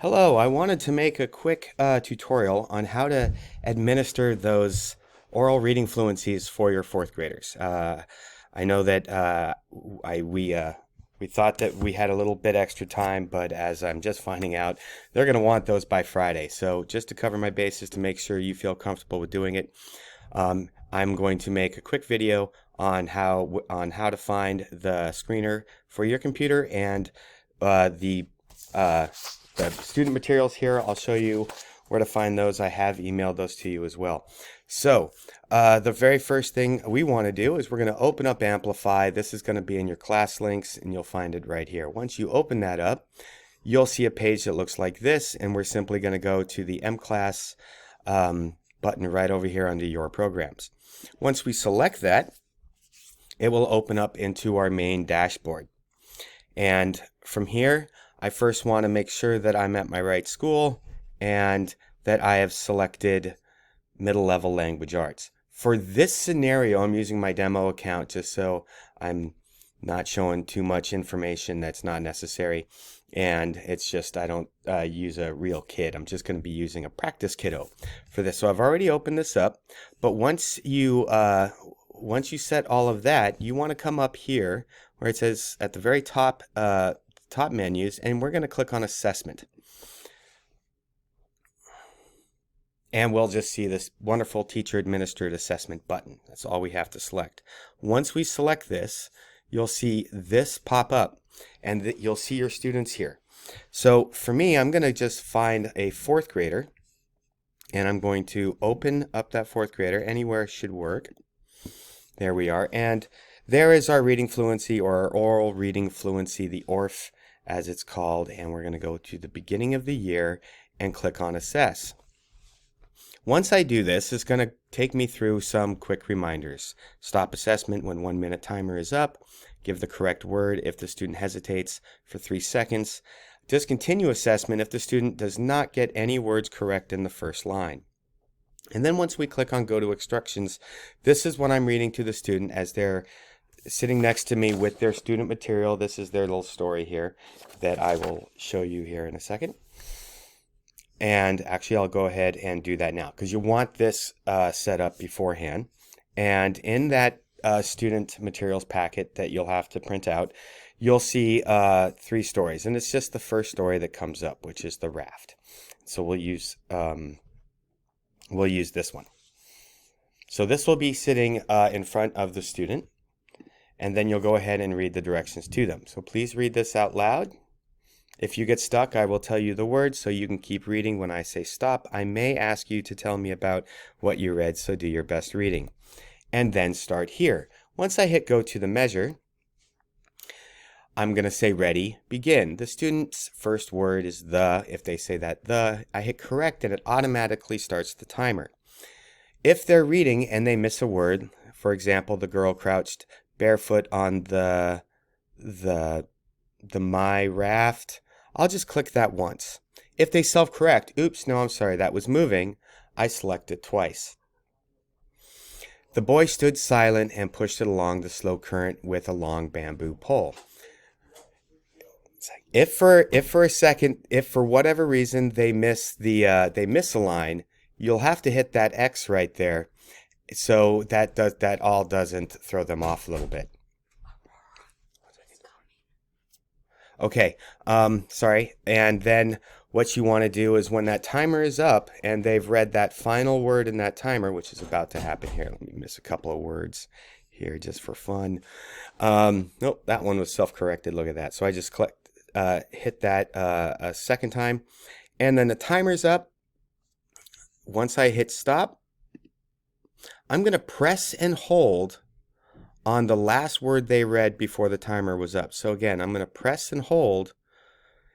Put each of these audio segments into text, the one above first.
Hello, I wanted to make a quick tutorial on how to administer those oral reading fluencies for your fourth graders. I know that we thought that we had a little bit extra time, but as I'm just finding out, they're going to want those by Friday. So just to cover my bases to make sure you feel comfortable with doing it, I'm going to make a quick video on how to find the screener for your computer and uh, the uh, the student materials here. I'll show you where to find those. I have emailed those to you as well. So the very first thing we want to do is we're going to open up Amplify. This is going to be in your class links, and you'll find it right here. Once you open that up, you'll see a page that looks like this, and we're simply going to go to the mClass button right over here under your programs. Once we select that, it will open up into our main dashboard. And from here, I first want to make sure that I'm at my right school and that I have selected middle level language arts. For this scenario, I'm using my demo account just so I'm not showing too much information that's not necessary. And it's just, I don't use a real kid. I'm just going to be using a practice kiddo for this. So I've already opened this up, but once you set all of that, you want to come up here where it says at the very top menus, and we're going to click on assessment. And we'll just see this wonderful teacher administered assessment button. That's all we have to select. Once we select this, you'll see this pop up and you'll see your students here. So for me, I'm going to just find a fourth grader and I'm going to open up that fourth grader. Anywhere should work. There we are. And there is our reading fluency, or our oral reading fluency, the ORF as it's called. And we're going to go to the beginning of the year and click on assess. Once I do this, it's going to take me through some quick reminders. Stop assessment when 1 minute timer is up. Give the correct word if the student hesitates for 3 seconds. Discontinue assessment if the student does not get any words correct in the first line. And then once we click on go to instructions, this is what I'm reading to the student as they're sitting next to me with their student material. This is their little story here that I will show you here in a second. And actually, I'll go ahead and do that now because you want this set up beforehand. And in that student materials packet that you'll have to print out, you'll see 3 stories. And it's just the first story that comes up, which is the raft. So we'll use this one. So this will be sitting in front of the student. And then you'll go ahead and read the directions to them. So please read this out loud. If you get stuck, I will tell you the words so you can keep reading when I say stop. I may ask you to tell me about what you read, so do your best reading. And then start here. Once I hit go to the measure, I'm going to say ready, begin. The student's first word is the. If they say that the, I hit correct and it automatically starts the timer. If they're reading and they miss a word, for example, the girl crouched barefoot on the my raft, I'll just click that once. If they self-correct, oops, no, I'm sorry, that was moving, I select it twice. The boy stood silent and pushed it along the slow current with a long bamboo pole. If for whatever reason they miss a line, you'll have to hit that X right there, so that all doesn't throw them off a little bit. Okay, sorry. And then what you want to do is when that timer is up and they've read that final word in that timer, which is about to happen here. Let me miss a couple of words here just for fun. Nope, that one was self-corrected. Look at that. So I just hit that a second time. And then the timer's up. Once I hit stop, I'm going to press and hold on the last word they read before the timer was up. So again, I'm going to press and hold,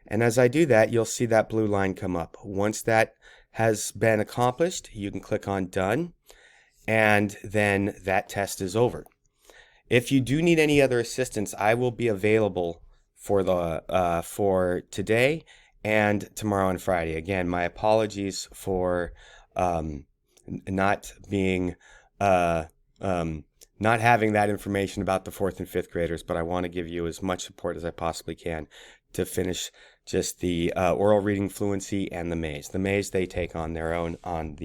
and as I do that, you'll see that blue line come up. Once that has been accomplished, you can click on done, and then that test is over. If you do need any other assistance, I will be available for today and tomorrow and Friday. Again, my apologies for not having that information about the 4th and 5th graders, but I want to give you as much support as I possibly can to finish just the oral reading fluency and the maze. The maze they take on their own on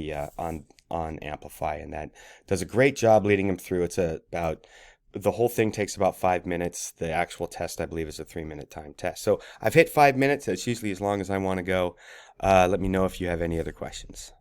Amplify, and that does a great job leading them through. About the whole thing takes about 5 minutes. The actual test, I believe, is a 3-minute time test. So I've hit 5 minutes. That's usually as long as I want to go. Let me know if you have any other questions.